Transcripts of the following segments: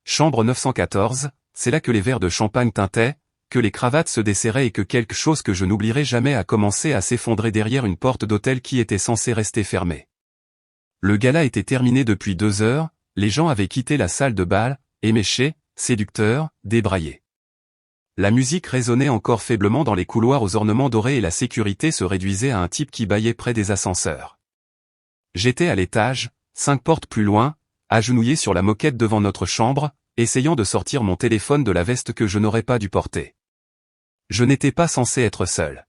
Chambre 914, c'est là que les verres de champagne tintaient, que les cravates se desserraient et que quelque chose que je n'oublierai jamais a commencé à s'effondrer derrière une porte d'hôtel qui était censée rester fermée. Le gala était terminé depuis 2 heures, les gens avaient quitté la salle de bal, éméchés, séducteurs, débraillés. La musique résonnait encore faiblement dans les couloirs aux ornements dorés et la sécurité se réduisait à un type qui bâillait près des ascenseurs. J'étais à l'étage, 5 portes plus loin, agenouillé sur la moquette devant notre chambre, essayant de sortir mon téléphone de la veste que je n'aurais pas dû porter. Je n'étais pas censé être seul.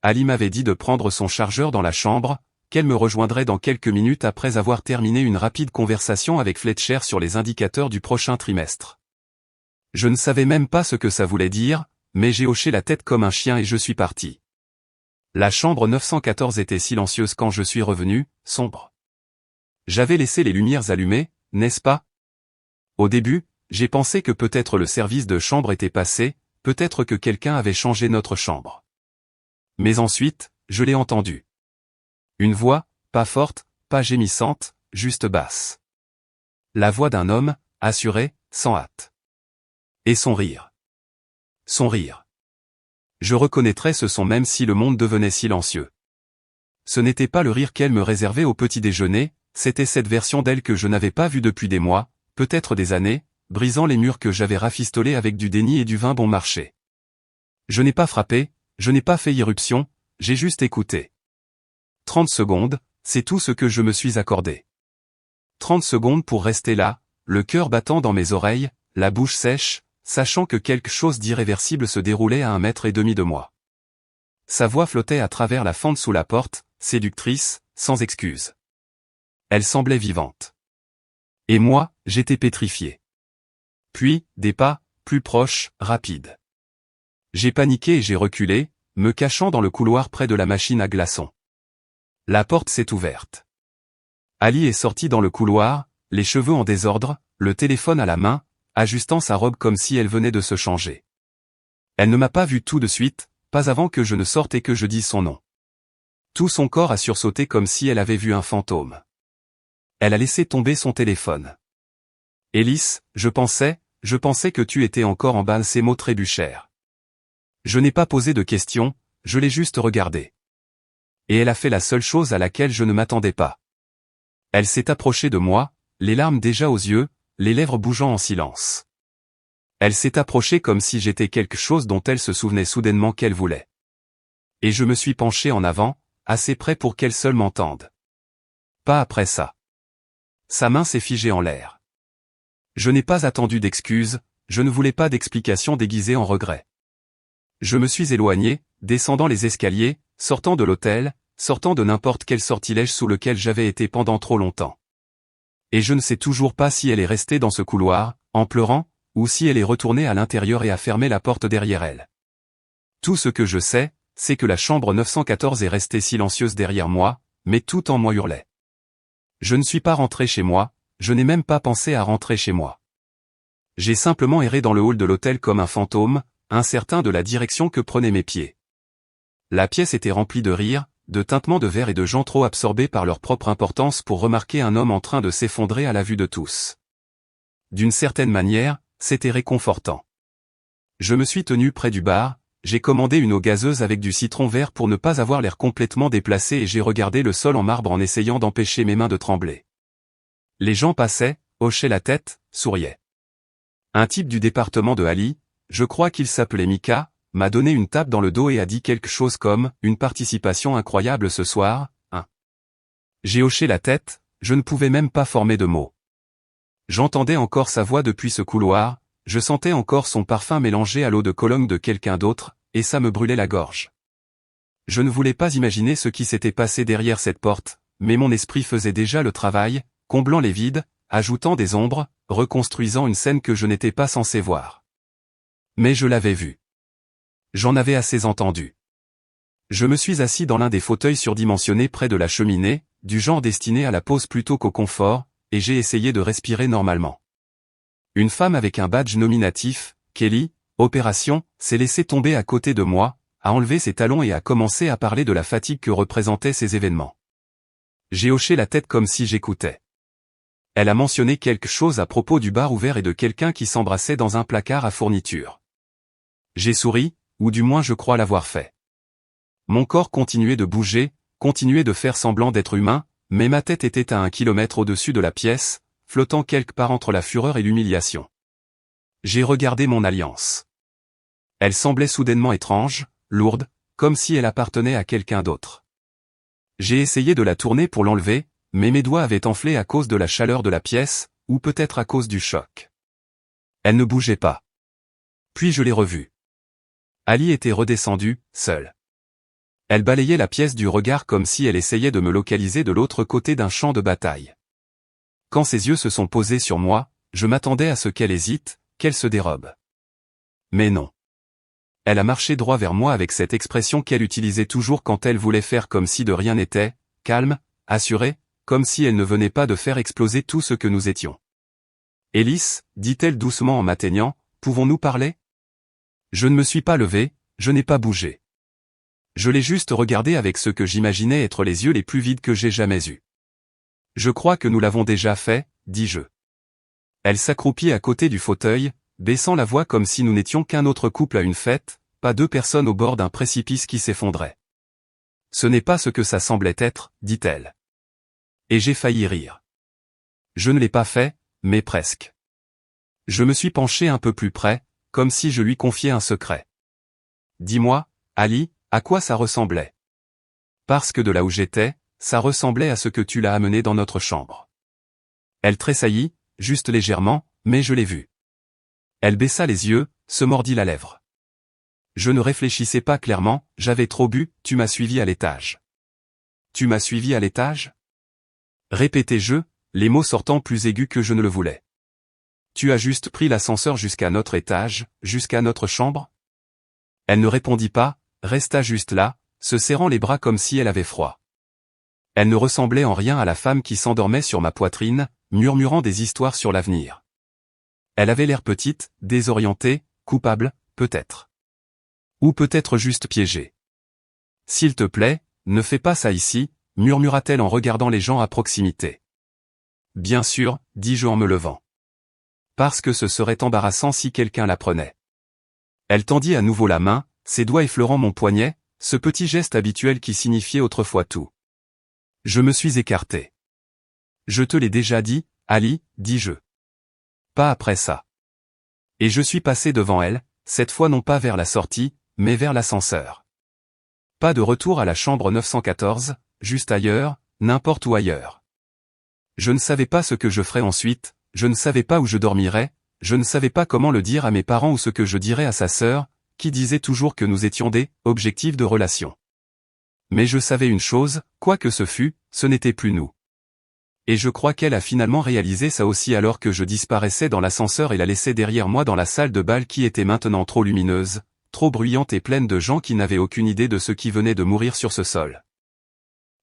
Ali m'avait dit de prendre son chargeur dans la chambre, qu'elle me rejoindrait dans quelques minutes après avoir terminé une rapide conversation avec Fletcher sur les indicateurs du prochain trimestre. Je ne savais même pas ce que ça voulait dire, mais j'ai hoché la tête comme un chien et je suis parti. La chambre 914 était silencieuse quand je suis revenu, sombre. J'avais laissé les lumières allumées, n'est-ce pas? Au début, j'ai pensé que peut-être le service de chambre était passé, peut-être que quelqu'un avait changé notre chambre. Mais ensuite, je l'ai entendu. Une voix, pas forte, pas gémissante, juste basse. La voix d'un homme, assuré, sans hâte. Et son rire. Son rire. Je reconnaîtrais ce son même si le monde devenait silencieux. Ce n'était pas le rire qu'elle me réservait au petit déjeuner, c'était cette version d'elle que je n'avais pas vue depuis des mois, peut-être des années, brisant les murs que j'avais rafistolés avec du déni et du vin bon marché. Je n'ai pas frappé, je n'ai pas fait irruption, j'ai juste écouté. 30 secondes, c'est tout ce que je me suis accordé. 30 secondes pour rester là, le cœur battant dans mes oreilles, la bouche sèche, sachant que quelque chose d'irréversible se déroulait à 1,5 mètre de moi. Sa voix flottait à travers la fente sous la porte, séductrice, sans excuse. Elle semblait vivante. Et moi, j'étais pétrifié. Puis, des pas, plus proches, rapides. J'ai paniqué et j'ai reculé, me cachant dans le couloir près de la machine à glaçons. La porte s'est ouverte. Ali est sorti dans le couloir, les cheveux en désordre, le téléphone à la main, ajustant sa robe comme si elle venait de se changer. Elle ne m'a pas vu tout de suite, pas avant que je ne sorte et que je dise son nom. Tout son corps a sursauté comme si elle avait vu un fantôme. Elle a laissé tomber son téléphone. Ellis, je pensais que tu étais encore en bas, ces mots trébuchèrent. Je n'ai pas posé de questions, je l'ai juste regardée. Et elle a fait la seule chose à laquelle je ne m'attendais pas. Elle s'est approchée de moi, les larmes déjà aux yeux, les lèvres bougeant en silence. Elle s'est approchée comme si j'étais quelque chose dont elle se souvenait soudainement qu'elle voulait. Et je me suis penché en avant, assez près pour qu'elle seule m'entende. Pas après ça. Sa main s'est figée en l'air. Je n'ai pas attendu d'excuses, je ne voulais pas d'explications déguisées en regret. Je me suis éloigné, descendant les escaliers, sortant de l'hôtel, sortant de n'importe quel sortilège sous lequel j'avais été pendant trop longtemps. Et je ne sais toujours pas si elle est restée dans ce couloir, en pleurant, ou si elle est retournée à l'intérieur et a fermé la porte derrière elle. Tout ce que je sais, c'est que la chambre 914 est restée silencieuse derrière moi, mais tout en moi hurlait. Je ne suis pas rentré chez moi, je n'ai même pas pensé à rentrer chez moi. J'ai simplement erré dans le hall de l'hôtel comme un fantôme, incertain de la direction que prenaient mes pieds. La pièce était remplie de rires, de tintements de verre et de gens trop absorbés par leur propre importance pour remarquer un homme en train de s'effondrer à la vue de tous. D'une certaine manière, c'était réconfortant. Je me suis tenu près du bar, j'ai commandé une eau gazeuse avec du citron vert pour ne pas avoir l'air complètement déplacé et j'ai regardé le sol en marbre en essayant d'empêcher mes mains de trembler. Les gens passaient, hochaient la tête, souriaient. Un type du département de Ali, je crois qu'il s'appelait Mika, m'a donné une tape dans le dos et a dit quelque chose comme « une participation incroyable ce soir, hein ». J'ai hoché la tête, je ne pouvais même pas former de mots. J'entendais encore sa voix depuis ce couloir, je sentais encore son parfum mélangé à l'eau de Cologne de quelqu'un d'autre, et ça me brûlait la gorge. Je ne voulais pas imaginer ce qui s'était passé derrière cette porte, mais mon esprit faisait déjà le travail, comblant les vides, ajoutant des ombres, reconstruisant une scène que je n'étais pas censé voir. Mais je l'avais vue. J'en avais assez entendu. Je me suis assis dans l'un des fauteuils surdimensionnés près de la cheminée, du genre destiné à la pause plutôt qu'au confort, et j'ai essayé de respirer normalement. Une femme avec un badge nominatif, Kelly, opération, s'est laissée tomber à côté de moi, a enlevé ses talons et a commencé à parler de la fatigue que représentaient ces événements. J'ai hoché la tête comme si j'écoutais. Elle a mentionné quelque chose à propos du bar ouvert et de quelqu'un qui s'embrassait dans un placard à fourniture. J'ai souri, ou du moins je crois l'avoir fait. Mon corps continuait de bouger, continuait de faire semblant d'être humain, mais ma tête était à 1 kilomètre au-dessus de la pièce, flottant quelque part entre la fureur et l'humiliation. J'ai regardé mon alliance. Elle semblait soudainement étrange, lourde, comme si elle appartenait à quelqu'un d'autre. J'ai essayé de la tourner pour l'enlever, mais mes doigts avaient enflé à cause de la chaleur de la pièce, ou peut-être à cause du choc. Elle ne bougeait pas. Puis je l'ai revue. Ali était redescendue, seule. Elle balayait la pièce du regard comme si elle essayait de me localiser de l'autre côté d'un champ de bataille. Quand ses yeux se sont posés sur moi, je m'attendais à ce qu'elle hésite, qu'elle se dérobe. Mais non. Elle a marché droit vers moi avec cette expression qu'elle utilisait toujours quand elle voulait faire comme si de rien n'était, calme, assurée, comme si elle ne venait pas de faire exploser tout ce que nous étions. « Élise, dit-elle doucement en m'atteignant, pouvons-nous parler ?» Je ne me suis pas levé, je n'ai pas bougé. Je l'ai juste regardé avec ce que j'imaginais être les yeux les plus vides que j'ai jamais eus. « Je crois que nous l'avons déjà fait, dis-je. » Elle s'accroupit à côté du fauteuil, baissant la voix comme si nous n'étions qu'un autre couple à une fête, pas deux personnes au bord d'un précipice qui s'effondrait. « Ce n'est pas ce que ça semblait être, dit-elle. Et j'ai failli rire. Je ne l'ai pas fait, mais presque. Je me suis penché un peu plus près, comme si je lui confiais un secret. « Dis-moi, Ali, à quoi ça ressemblait ? » Parce que de là où j'étais, ça ressemblait à ce que tu l'as amené dans notre chambre. Elle tressaillit, juste légèrement, mais je l'ai vue. Elle baissa les yeux, se mordit la lèvre. Je ne réfléchissais pas clairement, j'avais trop bu, tu m'as suivi à l'étage. Tu m'as suivi à l'étage ? Répétai-je, les mots sortant plus aigus que je ne le voulais. Tu as juste pris l'ascenseur jusqu'à notre étage, jusqu'à notre chambre ? Elle ne répondit pas, resta juste là, se serrant les bras comme si elle avait froid. Elle ne ressemblait en rien à la femme qui s'endormait sur ma poitrine, murmurant des histoires sur l'avenir. Elle avait l'air petite, désorientée, coupable, peut-être. Ou peut-être juste piégée. « S'il te plaît, ne fais pas ça ici, » murmura-t-elle en regardant les gens à proximité. « Bien sûr, » dis-je en me levant. Parce que ce serait embarrassant si quelqu'un la prenait. Elle tendit à nouveau la main, ses doigts effleurant mon poignet, ce petit geste habituel qui signifiait autrefois tout. Je me suis écarté. « Je te l'ai déjà dit, Ali, » dis-je. Pas après ça. Et je suis passé devant elle, cette fois non pas vers la sortie, mais vers l'ascenseur. Pas de retour à la chambre 914, juste ailleurs, n'importe où ailleurs. Je ne savais pas ce que je ferais ensuite, je ne savais pas où je dormirais, je ne savais pas comment le dire à mes parents ou ce que je dirais à sa sœur, qui disait toujours que nous étions des « objectifs de relation ». Mais je savais une chose, quoi que ce fût, ce n'était plus nous. Et je crois qu'elle a finalement réalisé ça aussi alors que je disparaissais dans l'ascenseur et la laissais derrière moi dans la salle de bal qui était maintenant trop lumineuse, trop bruyante et pleine de gens qui n'avaient aucune idée de ce qui venait de mourir sur ce sol.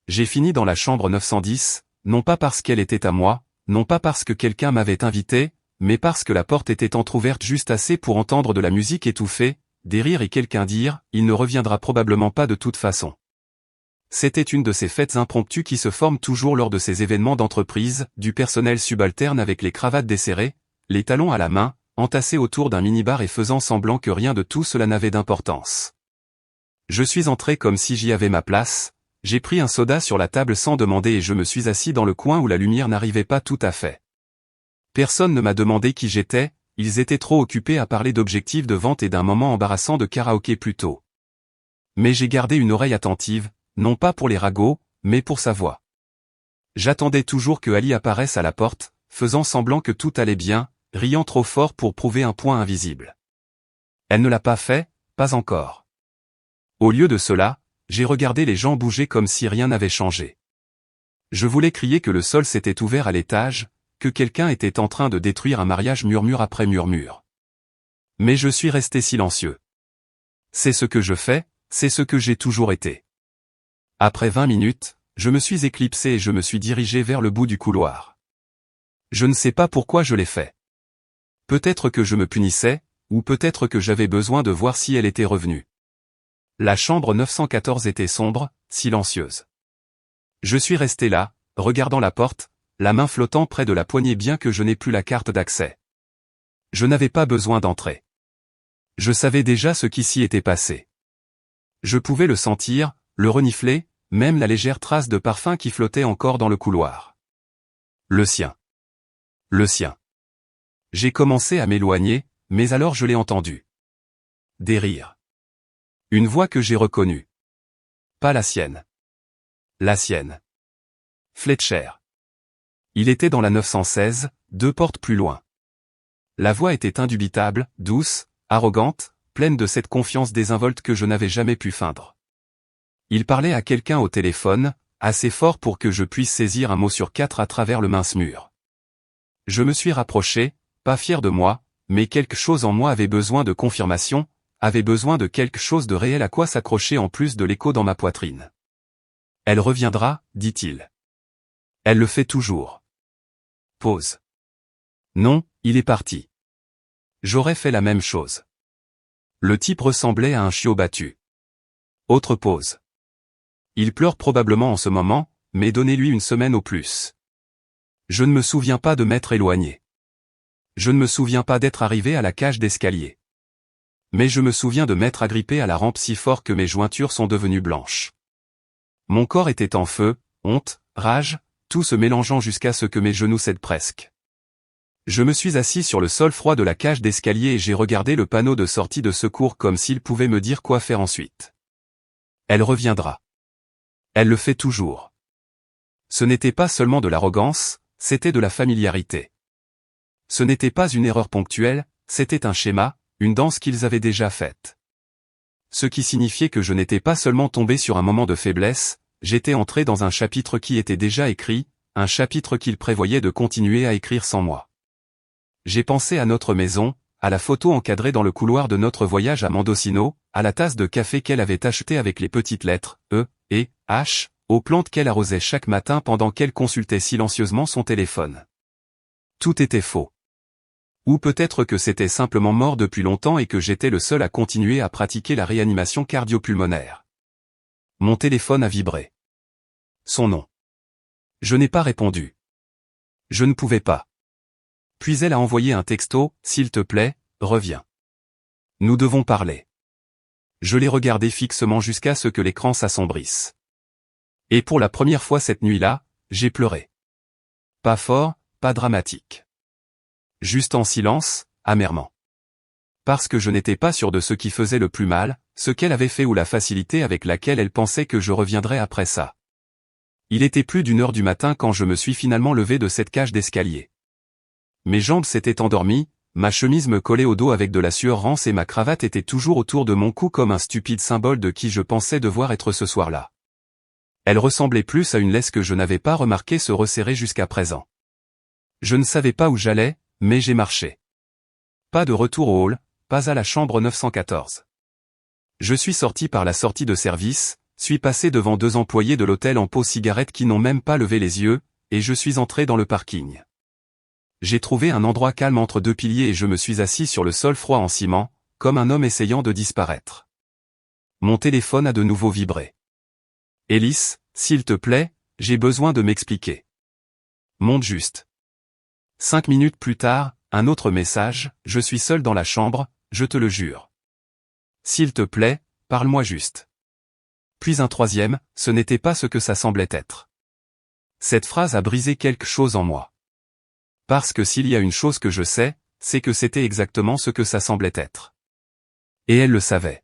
J'ai fini dans la chambre 910, non pas parce qu'elle était à moi, non pas parce que quelqu'un m'avait invité, mais parce que la porte était entr'ouverte juste assez pour entendre de la musique étouffée, des rires et quelqu'un dire « il ne reviendra probablement pas de toute façon ». C'était une de ces fêtes impromptues qui se forment toujours lors de ces événements d'entreprise, du personnel subalterne avec les cravates desserrées, les talons à la main, entassés autour d'un minibar et faisant semblant que rien de tout cela n'avait d'importance. Je suis entré comme si j'y avais ma place, j'ai pris un soda sur la table sans demander et je me suis assis dans le coin où la lumière n'arrivait pas tout à fait. Personne ne m'a demandé qui j'étais, ils étaient trop occupés à parler d'objectifs de vente et d'un moment embarrassant de karaoké plus tôt. Mais j'ai gardé une oreille attentive, non pas pour les ragots, mais pour sa voix. J'attendais toujours que Ali apparaisse à la porte, faisant semblant que tout allait bien, riant trop fort pour prouver un point invisible. Elle ne l'a pas fait, pas encore. Au lieu de cela, j'ai regardé les gens bouger comme si rien n'avait changé. Je voulais crier que le sol s'était ouvert à l'étage, que quelqu'un était en train de détruire un mariage murmure après murmure. Mais je suis resté silencieux. C'est ce que je fais, c'est ce que j'ai toujours été. Après 20 minutes, je me suis éclipsé et je me suis dirigé vers le bout du couloir. Je ne sais pas pourquoi je l'ai fait. Peut-être que je me punissais, ou peut-être que j'avais besoin de voir si elle était revenue. La chambre 914 était sombre, silencieuse. Je suis resté là, regardant la porte, la main flottant près de la poignée bien que je n'ai plus la carte d'accès. Je n'avais pas besoin d'entrer. Je savais déjà ce qui s'y était passé. Je pouvais le sentir, le renifler, même la légère trace de parfum qui flottait encore dans le couloir. Le sien. Le sien. J'ai commencé à m'éloigner, mais alors je l'ai entendu. Des rires. Une voix que j'ai reconnue. Pas la sienne. La sienne. Fletcher. Il était dans la 916, 2 portes plus loin. La voix était indubitable, douce, arrogante, pleine de cette confiance désinvolte que je n'avais jamais pu feindre. Il parlait à quelqu'un au téléphone, assez fort pour que je puisse saisir un mot sur 4 à travers le mince mur. Je me suis rapproché, pas fier de moi, mais quelque chose en moi avait besoin de confirmation, avait besoin de quelque chose de réel à quoi s'accrocher en plus de l'écho dans ma poitrine. Elle reviendra, dit-il. Elle le fait toujours. Pause. Non, il est parti. J'aurais fait la même chose. Le type ressemblait à un chiot battu. Autre pause. Il pleure probablement en ce moment, mais donnez-lui une semaine au plus. Je ne me souviens pas de m'être éloigné. Je ne me souviens pas d'être arrivé à la cage d'escalier. Mais je me souviens de m'être agrippé à la rampe si fort que mes jointures sont devenues blanches. Mon corps était en feu, honte, rage, tout se mélangeant jusqu'à ce que mes genoux cèdent presque. Je me suis assis sur le sol froid de la cage d'escalier et j'ai regardé le panneau de sortie de secours comme s'il pouvait me dire quoi faire ensuite. Elle reviendra. Elle le fait toujours. Ce n'était pas seulement de l'arrogance, c'était de la familiarité. Ce n'était pas une erreur ponctuelle, c'était un schéma, une danse qu'ils avaient déjà faite. Ce qui signifiait que je n'étais pas seulement tombé sur un moment de faiblesse, j'étais entré dans un chapitre qui était déjà écrit, un chapitre qu'ils prévoyaient de continuer à écrire sans moi. J'ai pensé à notre maison, à la photo encadrée dans le couloir de notre voyage à Mendocino, à la tasse de café qu'elle avait achetée avec les petites lettres E et H, aux plantes qu'elle arrosait chaque matin pendant qu'elle consultait silencieusement son téléphone. Tout était faux. Ou peut-être que c'était simplement mort depuis longtemps et que j'étais le seul à continuer à pratiquer la réanimation cardio-pulmonaire. Mon téléphone a vibré. Son nom. Je n'ai pas répondu. Je ne pouvais pas. Puis elle a envoyé un texto, « S'il te plaît, reviens. Nous devons parler. » Je l'ai regardé fixement jusqu'à ce que l'écran s'assombrisse. Et pour la première fois cette nuit-là, j'ai pleuré. Pas fort, pas dramatique. Juste en silence, amèrement. Parce que je n'étais pas sûr de ce qui faisait le plus mal, ce qu'elle avait fait ou la facilité avec laquelle elle pensait que je reviendrais après ça. Il était plus d'1 heure du matin quand je me suis finalement levé de cette cage d'escalier. Mes jambes s'étaient endormies, ma chemise me collait au dos avec de la sueur rance et ma cravate était toujours autour de mon cou comme un stupide symbole de qui je pensais devoir être ce soir-là. Elle ressemblait plus à une laisse que je n'avais pas remarqué se resserrer jusqu'à présent. Je ne savais pas où j'allais, mais j'ai marché. Pas de retour au hall, pas à la chambre 914. Je suis sorti par la sortie de service, suis passé devant 2 employés de l'hôtel en pause cigarette qui n'ont même pas levé les yeux, et je suis entré dans le parking. J'ai trouvé un endroit calme entre 2 piliers et je me suis assis sur le sol froid en ciment, comme un homme essayant de disparaître. Mon téléphone a de nouveau vibré. Alice, s'il te plaît, j'ai besoin de m'expliquer. Monte juste. 5 minutes plus tard, un autre message, je suis seul dans la chambre, je te le jure. S'il te plaît, parle-moi juste. Puis un troisième, ce n'était pas ce que ça semblait être. Cette phrase a brisé quelque chose en moi. Parce que s'il y a une chose que je sais, c'est que c'était exactement ce que ça semblait être. Et elle le savait.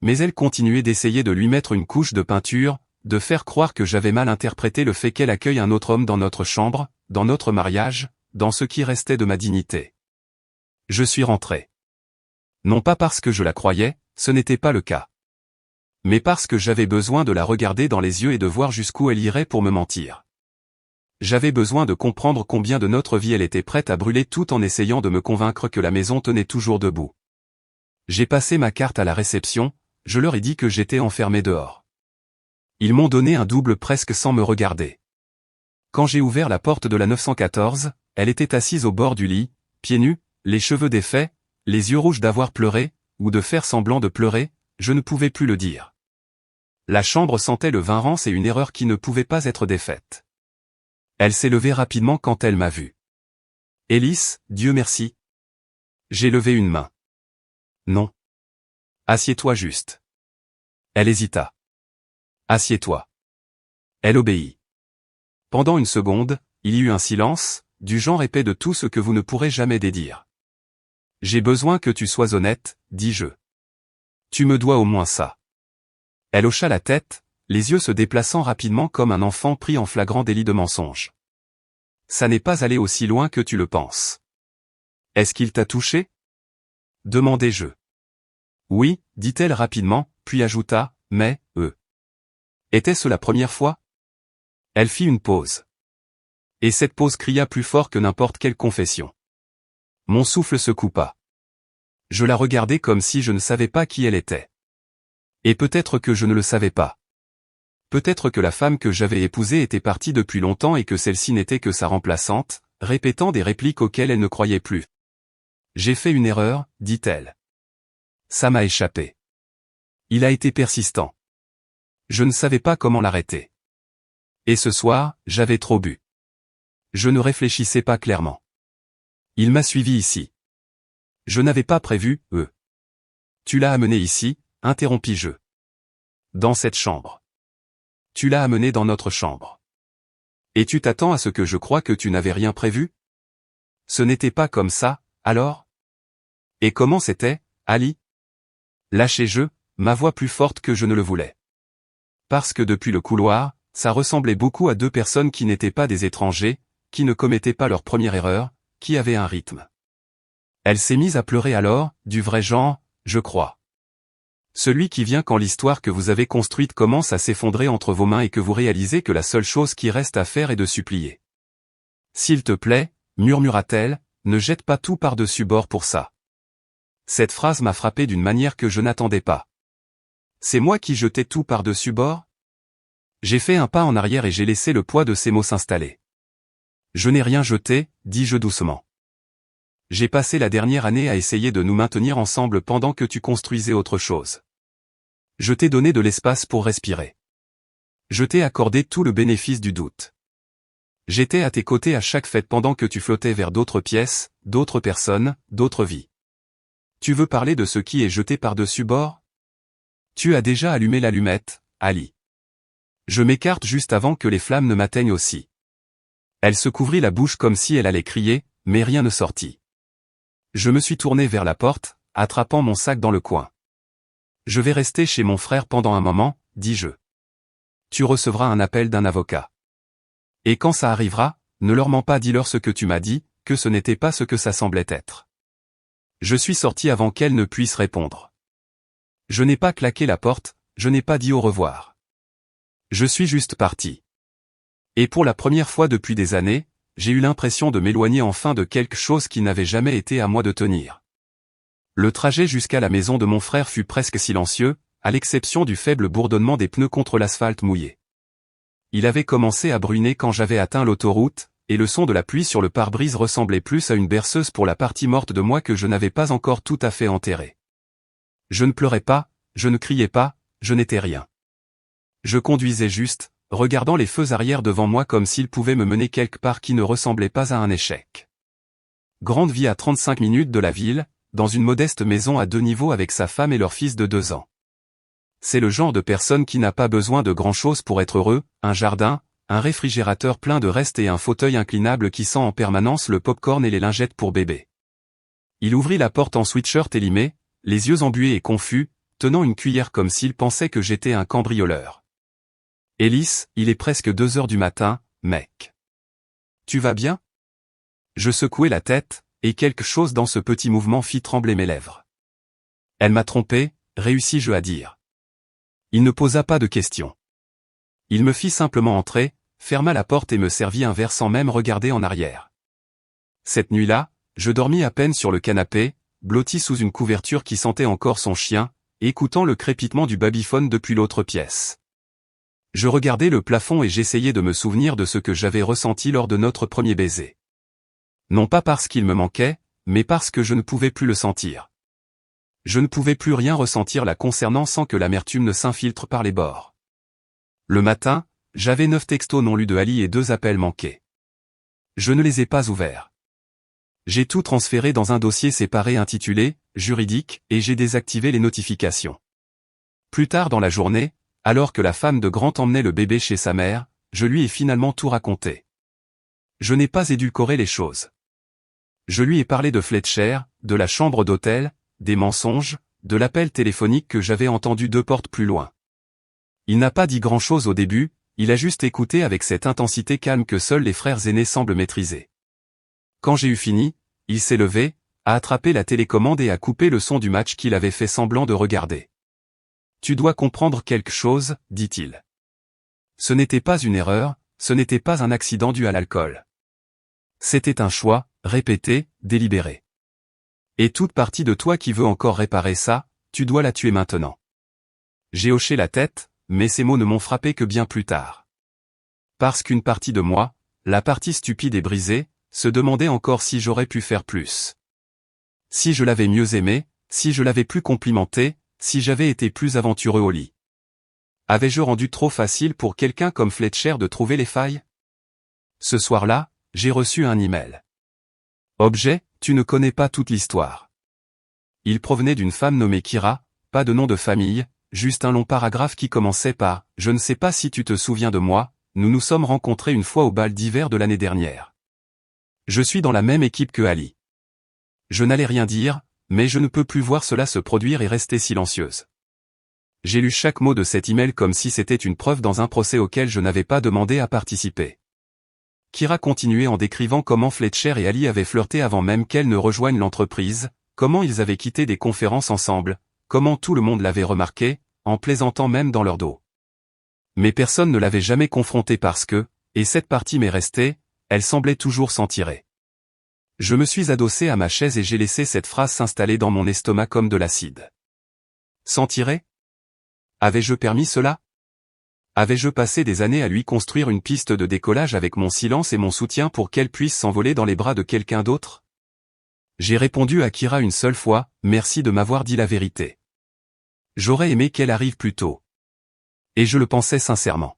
Mais elle continuait d'essayer de lui mettre une couche de peinture, de faire croire que j'avais mal interprété le fait qu'elle accueille un autre homme dans notre chambre, dans notre mariage, dans ce qui restait de ma dignité. Je suis rentré. Non pas parce que je la croyais, ce n'était pas le cas. Mais parce que j'avais besoin de la regarder dans les yeux et de voir jusqu'où elle irait pour me mentir. J'avais besoin de comprendre combien de notre vie elle était prête à brûler tout en essayant de me convaincre que la maison tenait toujours debout. J'ai passé ma carte à la réception, je leur ai dit que j'étais enfermé dehors. Ils m'ont donné un double presque sans me regarder. Quand j'ai ouvert la porte de la 914, elle était assise au bord du lit, pieds nus, les cheveux défaits, les yeux rouges d'avoir pleuré, ou de faire semblant de pleurer, je ne pouvais plus le dire. La chambre sentait le vin rance et une erreur qui ne pouvait pas être défaite. Elle s'est levée rapidement quand elle m'a vu. Élise, Dieu merci. J'ai levé une main. Non. Assieds-toi juste. Elle hésita. Assieds-toi. Elle obéit. Pendant une seconde, il y eut un silence, du genre épais de tout ce que vous ne pourrez jamais dédire. J'ai besoin que tu sois honnête, dis-je. Tu me dois au moins ça. Elle hocha la tête, les yeux se déplaçant rapidement comme un enfant pris en flagrant délit de mensonge. Ça n'est pas allé aussi loin que tu le penses. Est-ce qu'il t'a touché? Demandai-je. Oui, dit-elle rapidement, puis ajouta, mais, était-ce la première fois? Elle fit une pause. Et cette pause cria plus fort que n'importe quelle confession. Mon souffle se coupa. Je la regardais comme si je ne savais pas qui elle était. Et peut-être que je ne le savais pas. Peut-être que la femme que j'avais épousée était partie depuis longtemps et que celle-ci n'était que sa remplaçante, répétant des répliques auxquelles elle ne croyait plus. J'ai fait une erreur, dit-elle. Ça m'a échappé. Il a été persistant. Je ne savais pas comment l'arrêter. Et ce soir, j'avais trop bu. Je ne réfléchissais pas clairement. Il m'a suivi ici. Je n'avais pas prévu, Tu l'as amené ici, interrompis-je. Dans cette chambre. Tu l'as amené dans notre chambre. Et tu t'attends à ce que je croie que tu n'avais rien prévu? Ce n'était pas comme ça, alors? Et comment c'était, Ali? Lâchai-je, ma voix plus forte que je ne le voulais. Parce que depuis le couloir, ça ressemblait beaucoup à deux personnes qui n'étaient pas des étrangers, qui ne commettaient pas leur première erreur, qui avaient un rythme. Elle s'est mise à pleurer alors, du vrai genre, je crois. Celui qui vient quand l'histoire que vous avez construite commence à s'effondrer entre vos mains et que vous réalisez que la seule chose qui reste à faire est de supplier. S'il te plaît, murmura-t-elle, ne jette pas tout par-dessus bord pour ça. Cette phrase m'a frappé d'une manière que je n'attendais pas. C'est moi qui jetais tout par-dessus bord? J'ai fait un pas en arrière et j'ai laissé le poids de ces mots s'installer. Je n'ai rien jeté, dis-je doucement. J'ai passé la dernière année à essayer de nous maintenir ensemble pendant que tu construisais autre chose. Je t'ai donné de l'espace pour respirer. Je t'ai accordé tout le bénéfice du doute. J'étais à tes côtés à chaque fête pendant que tu flottais vers d'autres pièces, d'autres personnes, d'autres vies. Tu veux parler de ce qui est jeté par-dessus bord? Tu as déjà allumé l'allumette, Ali. Je m'écarte juste avant que les flammes ne m'atteignent aussi. Elle se couvrit la bouche comme si elle allait crier, mais rien ne sortit. Je me suis tourné vers la porte, attrapant mon sac dans le coin. Je vais rester chez mon frère pendant un moment, dis-je. Tu recevras un appel d'un avocat. Et quand ça arrivera, ne leur mens pas, dis-leur ce que tu m'as dit, que ce n'était pas ce que ça semblait être. Je suis sorti avant qu'elle ne puisse répondre. Je n'ai pas claqué la porte, je n'ai pas dit au revoir. Je suis juste parti. Et pour la première fois depuis des années, j'ai eu l'impression de m'éloigner enfin de quelque chose qui n'avait jamais été à moi de tenir. Le trajet jusqu'à la maison de mon frère fut presque silencieux, à l'exception du faible bourdonnement des pneus contre l'asphalte mouillé. Il avait commencé à bruiner quand j'avais atteint l'autoroute, et le son de la pluie sur le pare-brise ressemblait plus à une berceuse pour la partie morte de moi que je n'avais pas encore tout à fait enterrée. Je ne pleurais pas, je ne criais pas, je n'étais rien. Je conduisais juste, regardant les feux arrière devant moi comme s'ils pouvaient me mener quelque part qui ne ressemblait pas à un échec. Grande vie à 35 minutes de la ville, dans une modeste maison à 2 niveaux avec sa femme et leur fils de 2 ans. C'est le genre de personne qui n'a pas besoin de grand-chose pour être heureux, un jardin, un réfrigérateur plein de restes et un fauteuil inclinable qui sent en permanence le pop-corn et les lingettes pour bébé. Il ouvrit la porte en sweatshirt élimé, les yeux embués et confus, tenant une cuillère comme s'il pensait que j'étais un cambrioleur. Élise, il est presque 2 heures du matin, mec. Tu vas bien? Je secouai la tête, et quelque chose dans ce petit mouvement fit trembler mes lèvres. Elle m'a trompé, réussis-je à dire. Il ne posa pas de questions. Il me fit simplement entrer, ferma la porte et me servit un verre sans même regarder en arrière. Cette nuit-là, je dormis à peine sur le canapé, blotti sous une couverture qui sentait encore son chien, écoutant le crépitement du babyphone depuis l'autre pièce. Je regardais le plafond et j'essayais de me souvenir de ce que j'avais ressenti lors de notre premier baiser. Non pas parce qu'il me manquait, mais parce que je ne pouvais plus le sentir. Je ne pouvais plus rien ressentir la concernant sans que l'amertume ne s'infiltre par les bords. Le matin, j'avais 9 textos non lus de Ali et 2 appels manqués. Je ne les ai pas ouverts. J'ai tout transféré dans un dossier séparé intitulé « Juridique » et j'ai désactivé les notifications. Plus tard dans la journée, alors que la femme de Grant emmenait le bébé chez sa mère, je lui ai finalement tout raconté. Je n'ai pas édulcoré les choses. Je lui ai parlé de Fletcher, de la chambre d'hôtel, des mensonges, de l'appel téléphonique que j'avais entendu 2 portes plus loin. Il n'a pas dit grand-chose au début, il a juste écouté avec cette intensité calme que seuls les frères aînés semblent maîtriser. Quand j'ai eu fini, il s'est levé, a attrapé la télécommande et a coupé le son du match qu'il avait fait semblant de regarder. « Tu dois comprendre quelque chose, dit-il. Ce n'était pas une erreur, ce n'était pas un accident dû à l'alcool. C'était un choix, répété, délibéré. Et toute partie de toi qui veut encore réparer ça, tu dois la tuer maintenant. » J'ai hoché la tête, mais ces mots ne m'ont frappé que bien plus tard. Parce qu'une partie de moi, la partie stupide et brisée, se demandait encore si j'aurais pu faire plus. Si je l'avais mieux aimé, si je l'avais plus complimenté, si j'avais été plus aventureux au lit. Avais-je rendu trop facile pour quelqu'un comme Fletcher de trouver les failles? Ce soir-là, j'ai reçu un email. Objet, tu ne connais pas toute l'histoire. Il provenait d'une femme nommée Kira, pas de nom de famille, juste un long paragraphe qui commençait par « Je ne sais pas si tu te souviens de moi, nous nous sommes rencontrés une fois au bal d'hiver de l'année dernière. Je suis dans la même équipe que Ali. » Je n'allais rien dire, mais je ne peux plus voir cela se produire et rester silencieuse. J'ai lu chaque mot de cet email comme si c'était une preuve dans un procès auquel je n'avais pas demandé à participer. Kira continuait en décrivant comment Fletcher et Ali avaient flirté avant même qu'elle ne rejoigne l'entreprise, comment ils avaient quitté des conférences ensemble, comment tout le monde l'avait remarqué, en plaisantant même dans leur dos. Mais personne ne l'avait jamais confrontée parce que, et cette partie m'est restée, elle semblait toujours s'en tirer. Je me suis adossé à ma chaise et j'ai laissé cette phrase s'installer dans mon estomac comme de l'acide. S'en tirer? Avais-je permis cela? Avais-je passé des années à lui construire une piste de décollage avec mon silence et mon soutien pour qu'elle puisse s'envoler dans les bras de quelqu'un d'autre? J'ai répondu à Kira une seule fois, merci de m'avoir dit la vérité. J'aurais aimé qu'elle arrive plus tôt. Et je le pensais sincèrement.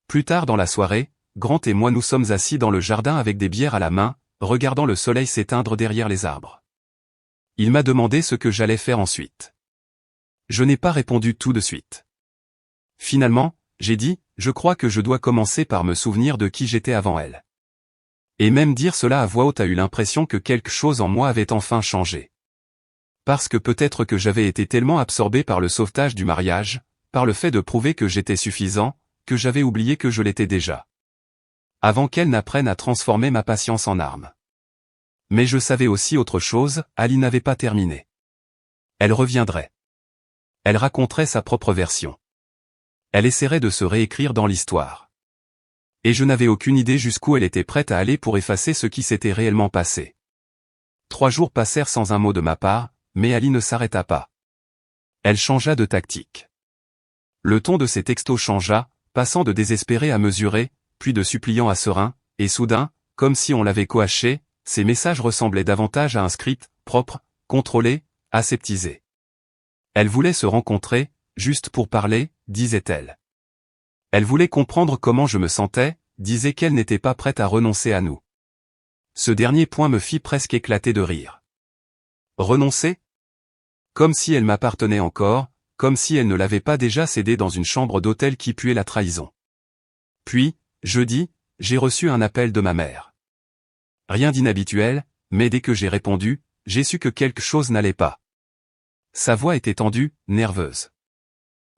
Plus tard dans la soirée, Grant et moi nous sommes assis dans le jardin avec des bières à la main, regardant le soleil s'éteindre derrière les arbres. Il m'a demandé ce que j'allais faire ensuite. Je n'ai pas répondu tout de suite. Finalement, j'ai dit, je crois que je dois commencer par me souvenir de qui j'étais avant elle. Et même dire cela à voix haute a eu l'impression que quelque chose en moi avait enfin changé. Parce que peut-être que j'avais été tellement absorbé par le sauvetage du mariage, par le fait de prouver que j'étais suffisant, que j'avais oublié que je l'étais déjà. Avant qu'elle n'apprenne à transformer ma patience en arme. Mais je savais aussi autre chose, Ali n'avait pas terminé. Elle reviendrait. Elle raconterait sa propre version. Elle essaierait de se réécrire dans l'histoire. Et je n'avais aucune idée jusqu'où elle était prête à aller pour effacer ce qui s'était réellement passé. 3 jours passèrent sans un mot de ma part, mais Ali ne s'arrêta pas. Elle changea de tactique. Le ton de ses textos changea, passant de désespéré à mesuré, puis de suppliant à serein, et soudain, comme si on l'avait coaché, ses messages ressemblaient davantage à un script, propre, contrôlé, aseptisé. Elle voulait se rencontrer, juste pour parler, disait-elle. Elle voulait comprendre comment je me sentais, disait qu'elle n'était pas prête à renoncer à nous. Ce dernier point me fit presque éclater de rire. Renoncer? Comme si elle m'appartenait encore, comme si elle ne l'avait pas déjà cédé dans une chambre d'hôtel qui puait la trahison. Puis, jeudi, j'ai reçu un appel de ma mère. Rien d'inhabituel, mais dès que j'ai répondu, j'ai su que quelque chose n'allait pas. Sa voix était tendue, nerveuse.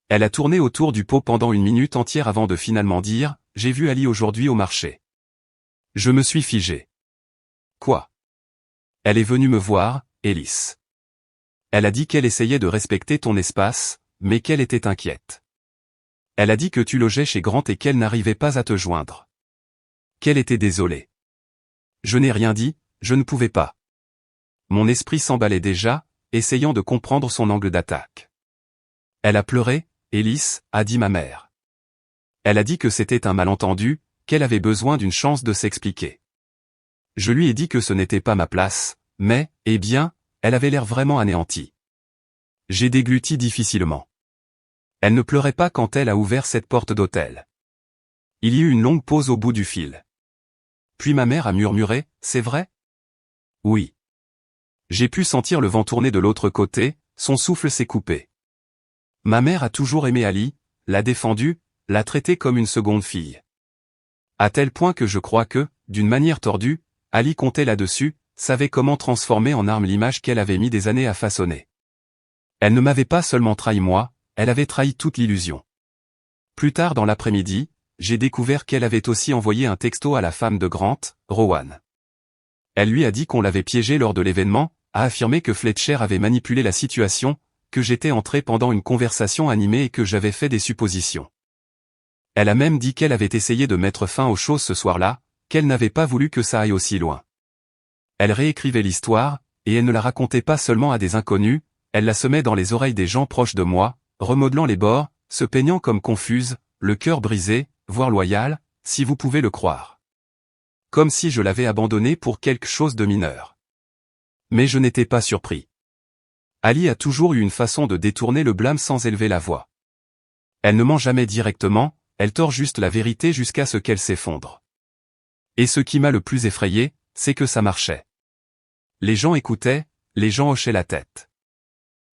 Elle a tourné autour du pot pendant 1 minute entière avant de finalement dire « J'ai vu Ali aujourd'hui au marché. » Je me suis figé. Quoi? Elle est venue me voir, Ellis. Elle a dit qu'elle essayait de respecter ton espace, mais qu'elle était inquiète. Elle a dit que tu logeais chez Grant et qu'elle n'arrivait pas à te joindre. Qu'elle était désolée. Je n'ai rien dit, je ne pouvais pas. Mon esprit s'emballait déjà, essayant de comprendre son angle d'attaque. Elle a pleuré, Ellis, a dit ma mère. Elle a dit que c'était un malentendu, qu'elle avait besoin d'une chance de s'expliquer. Je lui ai dit que ce n'était pas ma place, mais, eh bien, elle avait l'air vraiment anéantie. J'ai dégluti difficilement. Elle ne pleurait pas quand elle a ouvert cette porte d'hôtel. Il y eut une longue pause au bout du fil. Puis ma mère a murmuré, c'est vrai? Oui. J'ai pu sentir le vent tourner de l'autre côté, son souffle s'est coupé. Ma mère a toujours aimé Ali, l'a défendue, l'a traitée comme une seconde fille. À tel point que je crois que, d'une manière tordue, Ali comptait là-dessus, savait comment transformer en arme l'image qu'elle avait mis des années à façonner. Elle ne m'avait pas seulement trahi moi, elle avait trahi toute l'illusion. Plus tard dans l'après-midi, j'ai découvert qu'elle avait aussi envoyé un texto à la femme de Grant, Rowan. Elle lui a dit qu'on l'avait piégé lors de l'événement, a affirmé que Fletcher avait manipulé la situation, que j'étais entré pendant une conversation animée et que j'avais fait des suppositions. Elle a même dit qu'elle avait essayé de mettre fin aux choses ce soir-là, qu'elle n'avait pas voulu que ça aille aussi loin. Elle réécrivait l'histoire, et elle ne la racontait pas seulement à des inconnus, elle la semait dans les oreilles des gens proches de moi, remodelant les bords, se peignant comme confuse, le cœur brisé, voire loyale, si vous pouvez le croire. Comme si je l'avais abandonnée pour quelque chose de mineur. Mais je n'étais pas surpris. Ali a toujours eu une façon de détourner le blâme sans élever la voix. Elle ne ment jamais directement, elle tord juste la vérité jusqu'à ce qu'elle s'effondre. Et ce qui m'a le plus effrayé, c'est que ça marchait. Les gens écoutaient, les gens hochaient la tête.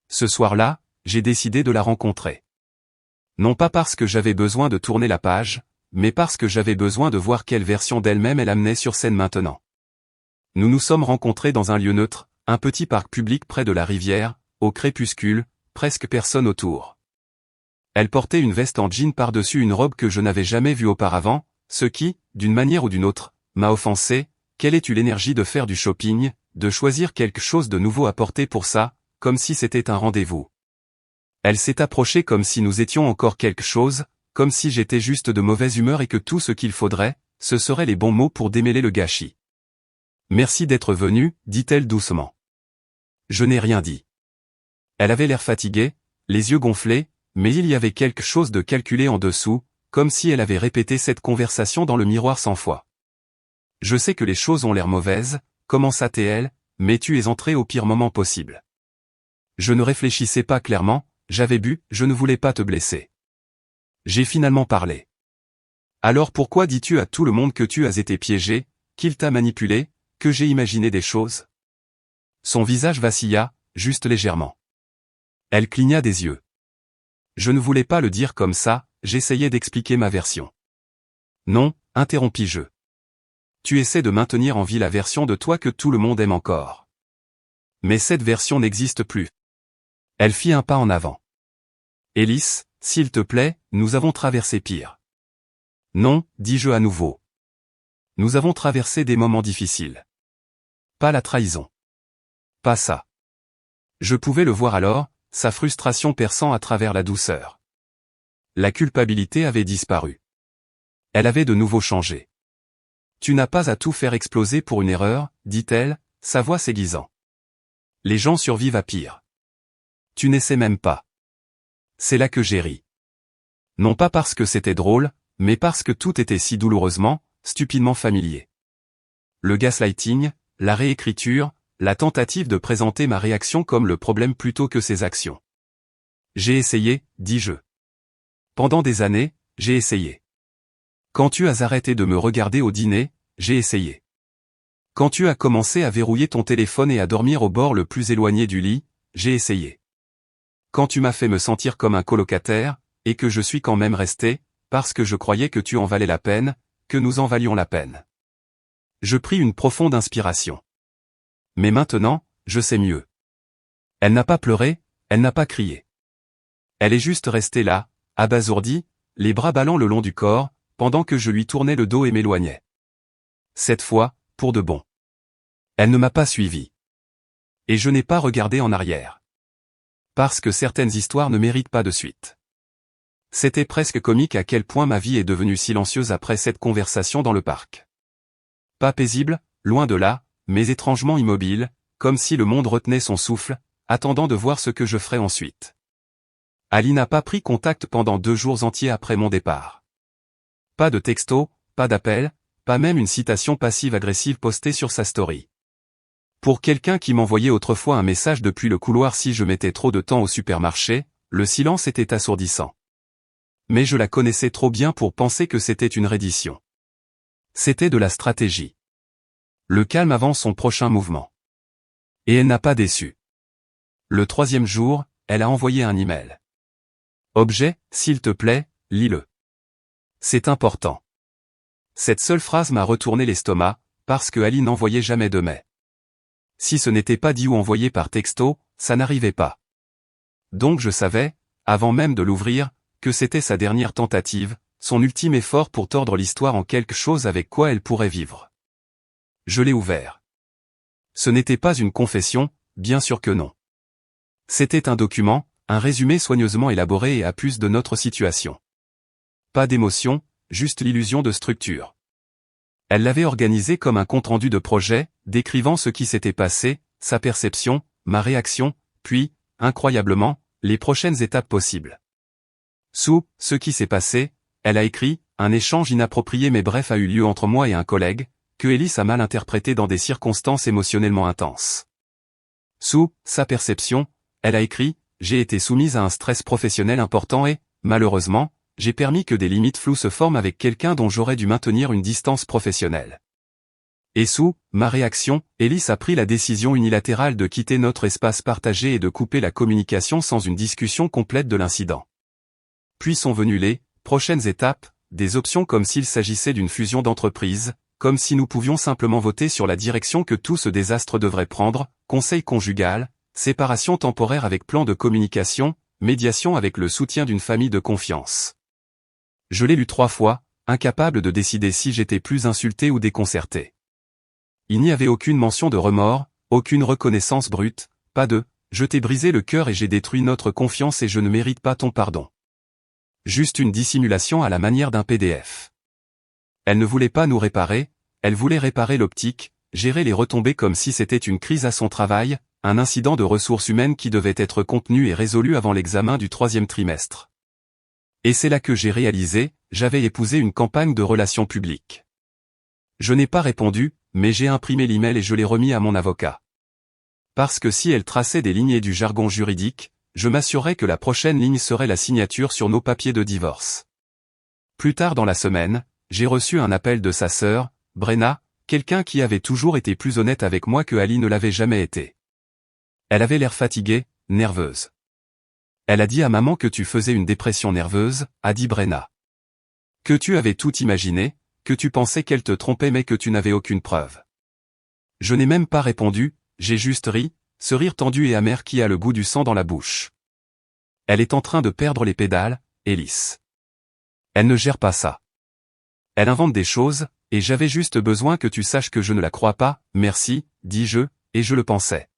Ce soir-là, j'ai décidé de la rencontrer. Non pas parce que j'avais besoin de tourner la page, mais parce que j'avais besoin de voir quelle version d'elle-même elle amenait sur scène maintenant. Nous nous sommes rencontrés dans un lieu neutre, un petit parc public près de la rivière, au crépuscule, presque personne autour. Elle portait une veste en jean par-dessus une robe que je n'avais jamais vue auparavant, ce qui, d'une manière ou d'une autre, m'a offensé. Quelle est-tu l'énergie de faire du shopping, de choisir quelque chose de nouveau à porter pour ça, comme si c'était un rendez-vous. Elle s'est approchée comme si nous étions encore quelque chose, comme si j'étais juste de mauvaise humeur et que tout ce qu'il faudrait, ce seraient les bons mots pour démêler le gâchis. Merci d'être venu, dit-elle doucement. Je n'ai rien dit. Elle avait l'air fatiguée, les yeux gonflés, mais il y avait quelque chose de calculé en dessous, comme si elle avait répété cette conversation dans le miroir 100 fois. Je sais que les choses ont l'air mauvaises, commença-t-elle, mais tu es entré au pire moment possible. Je ne réfléchissais pas clairement, j'avais bu, je ne voulais pas te blesser. J'ai finalement parlé. Alors pourquoi dis-tu à tout le monde que tu as été piégé, qu'il t'a manipulé, que j'ai imaginé des choses? Son visage vacilla, juste légèrement. Elle cligna des yeux. Je ne voulais pas le dire comme ça, j'essayais d'expliquer ma version. Non, interrompis-je. Tu essaies de maintenir en vie la version de toi que tout le monde aime encore. Mais cette version n'existe plus. Elle fit un pas en avant. Ellis, s'il te plaît, nous avons traversé pire. Non, dis-je à nouveau. Nous avons traversé des moments difficiles. Pas la trahison. Pas ça. Je pouvais le voir alors, sa frustration perçant à travers la douceur. La culpabilité avait disparu. Elle avait de nouveau changé. Tu n'as pas à tout faire exploser pour une erreur, dit-elle, sa voix s'aiguisant. Les gens survivent à pire. Tu n'essaies même pas. C'est là que j'ai ri. Non pas parce que c'était drôle, mais parce que tout était si douloureusement, stupidement familier. Le gaslighting, la réécriture, la tentative de présenter ma réaction comme le problème plutôt que ses actions. J'ai essayé, dis-je. Pendant des années, j'ai essayé. Quand tu as arrêté de me regarder au dîner, j'ai essayé. Quand tu as commencé à verrouiller ton téléphone et à dormir au bord le plus éloigné du lit, j'ai essayé. Quand tu m'as fait me sentir comme un colocataire, et que je suis quand même resté, parce que je croyais que tu en valais la peine, que nous en valions la peine. Je pris une profonde inspiration. Mais maintenant, je sais mieux. Elle n'a pas pleuré, elle n'a pas crié. Elle est juste restée là, abasourdie, les bras ballant le long du corps, pendant que je lui tournais le dos et m'éloignais. Cette fois, pour de bon. Elle ne m'a pas suivi. Et je n'ai pas regardé en arrière. Parce que certaines histoires ne méritent pas de suite. C'était presque comique à quel point ma vie est devenue silencieuse après cette conversation dans le parc. Pas paisible, loin de là, mais étrangement immobile, comme si le monde retenait son souffle, attendant de voir ce que je ferais ensuite. Ali n'a pas pris contact pendant 2 jours entiers après mon départ. Pas de texto, pas d'appel, pas même une citation passive-agressive postée sur sa story. Pour quelqu'un qui m'envoyait autrefois un message depuis le couloir si je mettais trop de temps au supermarché, le silence était assourdissant. Mais je la connaissais trop bien pour penser que c'était une reddition. C'était de la stratégie. Le calme avant son prochain mouvement. Et elle n'a pas déçu. Le 3e jour, elle a envoyé un email. Objet, s'il te plaît, lis-le. C'est important. Cette seule phrase m'a retourné l'estomac, parce que Ali n'envoyait jamais de mail. Si ce n'était pas dit ou envoyé par texto, ça n'arrivait pas. Donc je savais, avant même de l'ouvrir, que c'était sa dernière tentative, son ultime effort pour tordre l'histoire en quelque chose avec quoi elle pourrait vivre. Je l'ai ouvert. Ce n'était pas une confession, bien sûr que non. C'était un document, un résumé soigneusement élaboré et à plus de notre situation. Pas d'émotion, juste l'illusion de structure. Elle l'avait organisé comme un compte-rendu de projet, décrivant ce qui s'était passé, sa perception, ma réaction, puis, incroyablement, les prochaines étapes possibles. Sous « ce qui s'est passé », elle a écrit « un échange inapproprié mais bref a eu lieu entre moi et un collègue, que Ellis a mal interprété dans des circonstances émotionnellement intenses. » Sous « sa perception », elle a écrit « j'ai été soumise à un stress professionnel important et, malheureusement, j'ai permis que des limites floues se forment avec quelqu'un dont j'aurais dû maintenir une distance professionnelle. » Et sous « ma réaction », Ellis a pris la décision unilatérale de quitter notre espace partagé et de couper la communication sans une discussion complète de l'incident. Puis sont venues les prochaines étapes, des options comme s'il s'agissait d'une fusion d'entreprises, comme si nous pouvions simplement voter sur la direction que tout ce désastre devrait prendre, conseil conjugal, séparation temporaire avec plan de communication, médiation avec le soutien d'une famille de confiance. Je l'ai lu 3 fois, incapable de décider si j'étais plus insulté ou déconcerté. Il n'y avait aucune mention de remords, aucune reconnaissance brute, pas de « je t'ai brisé le cœur et j'ai détruit notre confiance et je ne mérite pas ton pardon ». Juste une dissimulation à la manière d'un PDF. Elle ne voulait pas nous réparer, elle voulait réparer l'optique, gérer les retombées comme si c'était une crise à son travail, un incident de ressources humaines qui devait être contenu et résolu avant l'examen du 3e trimestre. Et c'est là que j'ai réalisé, j'avais épousé une campagne de relations publiques. Je n'ai pas répondu, mais j'ai imprimé l'email et je l'ai remis à mon avocat. Parce que si elle traçait des lignes et du jargon juridique, je m'assurerais que la prochaine ligne serait la signature sur nos papiers de divorce. Plus tard dans la semaine, j'ai reçu un appel de sa sœur, Brenna, quelqu'un qui avait toujours été plus honnête avec moi que Ali ne l'avait jamais été. Elle avait l'air fatiguée, nerveuse. Elle a dit à maman que tu faisais une dépression nerveuse, a dit Brenna. Que tu avais tout imaginé, que tu pensais qu'elle te trompait mais que tu n'avais aucune preuve. Je n'ai même pas répondu, j'ai juste ri, ce rire tendu et amer qui a le goût du sang dans la bouche. Elle est en train de perdre les pédales, Ellis. Elle ne gère pas ça. Elle invente des choses, et j'avais juste besoin que tu saches que je ne la crois pas, merci, dis-je, et je le pensais.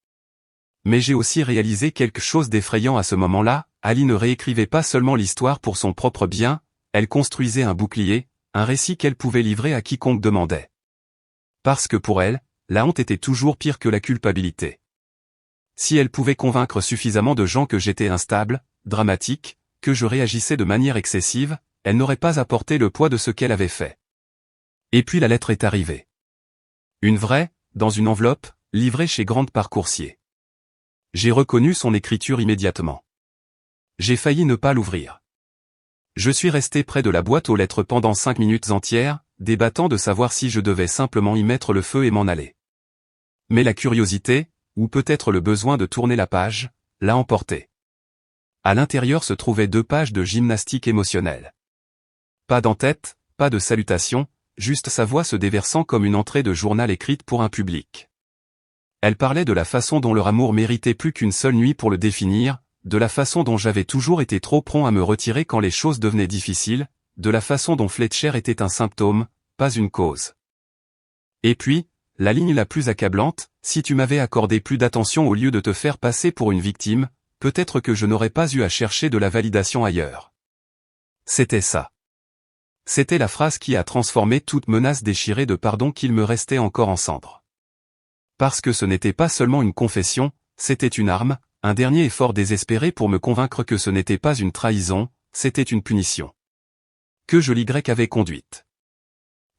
Mais j'ai aussi réalisé quelque chose d'effrayant à ce moment-là, Ali ne réécrivait pas seulement l'histoire pour son propre bien, elle construisait un bouclier, un récit qu'elle pouvait livrer à quiconque demandait. Parce que pour elle, la honte était toujours pire que la culpabilité. Si elle pouvait convaincre suffisamment de gens que j'étais instable, dramatique, que je réagissais de manière excessive, elle n'aurait pas apporté le poids de ce qu'elle avait fait. Et puis la lettre est arrivée. Une vraie, dans une enveloppe, livrée chez Grande par coursier. J'ai reconnu son écriture immédiatement. J'ai failli ne pas l'ouvrir. Je suis resté près de la boîte aux lettres pendant 5 minutes entières, débattant de savoir si je devais simplement y mettre le feu et m'en aller. Mais la curiosité, ou peut-être le besoin de tourner la page, l'a emporté. À l'intérieur se trouvaient 2 pages de gymnastique émotionnelle. Pas d'en-tête, pas de salutation, juste sa voix se déversant comme une entrée de journal écrite pour un public. Elle parlait de la façon dont leur amour méritait plus qu'une seule nuit pour le définir, de la façon dont j'avais toujours été trop prompt à me retirer quand les choses devenaient difficiles, de la façon dont Fletcher était un symptôme, pas une cause. Et puis, la ligne la plus accablante, si tu m'avais accordé plus d'attention au lieu de te faire passer pour une victime, peut-être que je n'aurais pas eu à chercher de la validation ailleurs. C'était ça. C'était la phrase qui a transformé toute menace déchirée de pardon qu'il me restait encore en cendres. Parce que ce n'était pas seulement une confession, c'était une arme, un dernier effort désespéré pour me convaincre que ce n'était pas une trahison, c'était une punition. Que je l'Y avait conduite.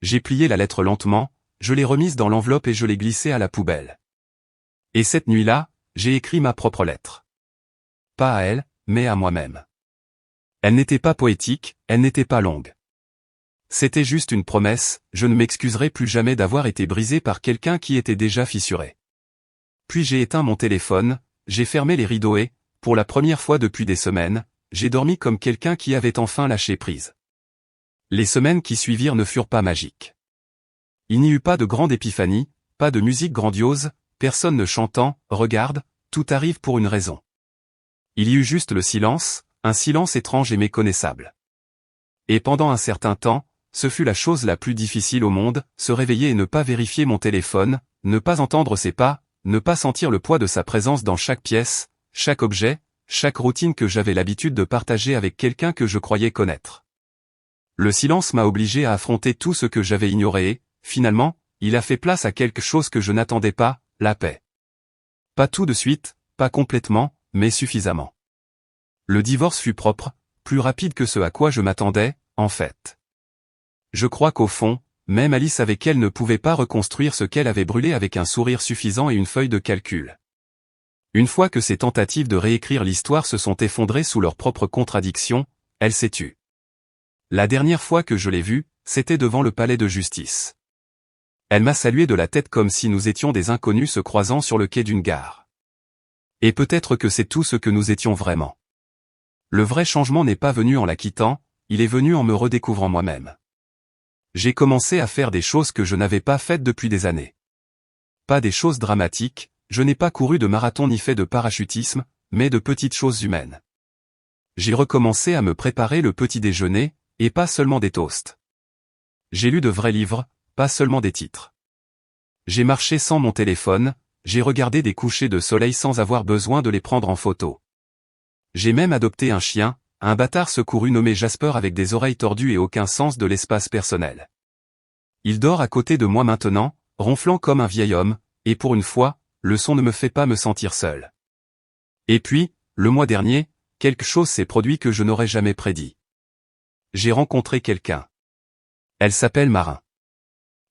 J'ai plié la lettre lentement, je l'ai remise dans l'enveloppe et je l'ai glissée à la poubelle. Et cette nuit-là, j'ai écrit ma propre lettre. Pas à elle, mais à moi-même. Elle n'était pas poétique, elle n'était pas longue. C'était juste une promesse, je ne m'excuserai plus jamais d'avoir été brisé par quelqu'un qui était déjà fissuré. Puis j'ai éteint mon téléphone, j'ai fermé les rideaux et, pour la première fois depuis des semaines, j'ai dormi comme quelqu'un qui avait enfin lâché prise. Les semaines qui suivirent ne furent pas magiques. Il n'y eut pas de grande épiphanie, pas de musique grandiose, personne ne chantant, regarde, tout arrive pour une raison. Il y eut juste le silence, un silence étrange et méconnaissable. Et pendant un certain temps, ce fut la chose la plus difficile au monde, se réveiller et ne pas vérifier mon téléphone, ne pas entendre ses pas, ne pas sentir le poids de sa présence dans chaque pièce, chaque objet, chaque routine que j'avais l'habitude de partager avec quelqu'un que je croyais connaître. Le silence m'a obligé à affronter tout ce que j'avais ignoré et, finalement, il a fait place à quelque chose que je n'attendais pas, la paix. Pas tout de suite, pas complètement, mais suffisamment. Le divorce fut propre, plus rapide que ce à quoi je m'attendais, en fait. Je crois qu'au fond, même Alice avec elle ne pouvait pas reconstruire ce qu'elle avait brûlé avec un sourire suffisant et une feuille de calcul. Une fois que ses tentatives de réécrire l'histoire se sont effondrées sous leurs propres contradictions, elle s'est tue. La dernière fois que je l'ai vue, c'était devant le palais de justice. Elle m'a salué de la tête comme si nous étions des inconnus se croisant sur le quai d'une gare. Et peut-être que c'est tout ce que nous étions vraiment. Le vrai changement n'est pas venu en la quittant, il est venu en me redécouvrant moi-même. J'ai commencé à faire des choses que je n'avais pas faites depuis des années. Pas des choses dramatiques, je n'ai pas couru de marathon ni fait de parachutisme, mais de petites choses humaines. J'ai recommencé à me préparer le petit déjeuner, et pas seulement des toasts. J'ai lu de vrais livres, pas seulement des titres. J'ai marché sans mon téléphone, j'ai regardé des couchers de soleil sans avoir besoin de les prendre en photo. J'ai même adopté un chien, un bâtard secouru nommé Jasper avec des oreilles tordues et aucun sens de l'espace personnel. Il dort à côté de moi maintenant, ronflant comme un vieil homme, et pour une fois, le son ne me fait pas me sentir seul. Et puis, le mois dernier, quelque chose s'est produit que je n'aurais jamais prédit. J'ai rencontré quelqu'un. Elle s'appelle Marin.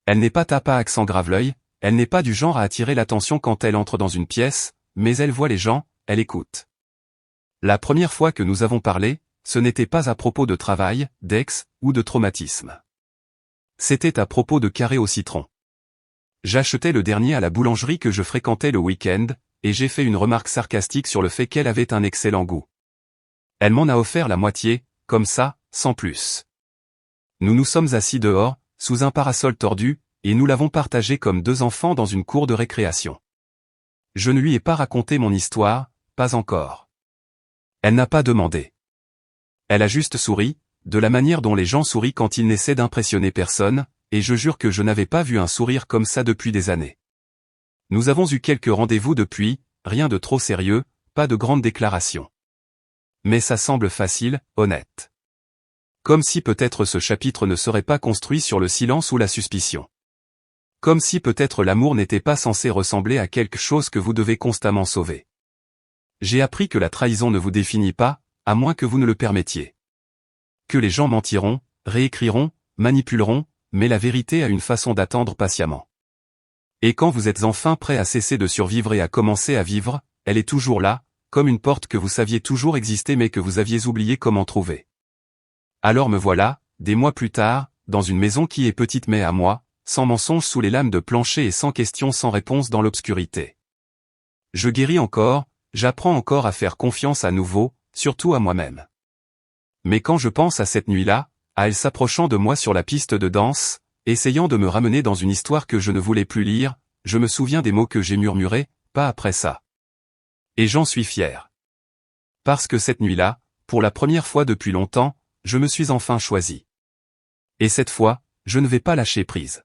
Elle n'est pas tapa accent grave-l'œil, elle n'est pas du genre à attirer l'attention quand elle entre dans une pièce, mais elle voit les gens, elle écoute. La première fois que nous avons parlé, ce n'était pas à propos de travail, d'ex, ou de traumatisme. C'était à propos de carré au citron. J'achetais le dernier à la boulangerie que je fréquentais le week-end, et j'ai fait une remarque sarcastique sur le fait qu'elle avait un excellent goût. Elle m'en a offert la moitié, comme ça, sans plus. Nous nous sommes assis dehors, sous un parasol tordu, et nous l'avons partagé comme deux enfants dans une cour de récréation. Je ne lui ai pas raconté mon histoire, pas encore. Elle n'a pas demandé. Elle a juste souri, de la manière dont les gens sourient quand ils n'essaient d'impressionner personne, et je jure que je n'avais pas vu un sourire comme ça depuis des années. Nous avons eu quelques rendez-vous depuis, rien de trop sérieux, pas de grandes déclarations. Mais ça semble facile, honnête. Comme si peut-être ce chapitre ne serait pas construit sur le silence ou la suspicion. Comme si peut-être l'amour n'était pas censé ressembler à quelque chose que vous devez constamment sauver. J'ai appris que la trahison ne vous définit pas, à moins que vous ne le permettiez. Que les gens mentiront, réécriront, manipuleront, mais la vérité a une façon d'attendre patiemment. Et quand vous êtes enfin prêt à cesser de survivre et à commencer à vivre, elle est toujours là, comme une porte que vous saviez toujours exister mais que vous aviez oublié comment trouver. Alors me voilà, des mois plus tard, dans une maison qui est petite mais à moi, sans mensonge sous les lames de plancher et sans questions sans réponse dans l'obscurité. Je guéris encore, j'apprends encore à faire confiance à nouveau, surtout à moi-même. Mais quand je pense à cette nuit-là, à elle s'approchant de moi sur la piste de danse, essayant de me ramener dans une histoire que je ne voulais plus lire, je me souviens des mots que j'ai murmurés, pas après ça. Et j'en suis fier. Parce que cette nuit-là, pour la première fois depuis longtemps, je me suis enfin choisi. Et cette fois, je ne vais pas lâcher prise.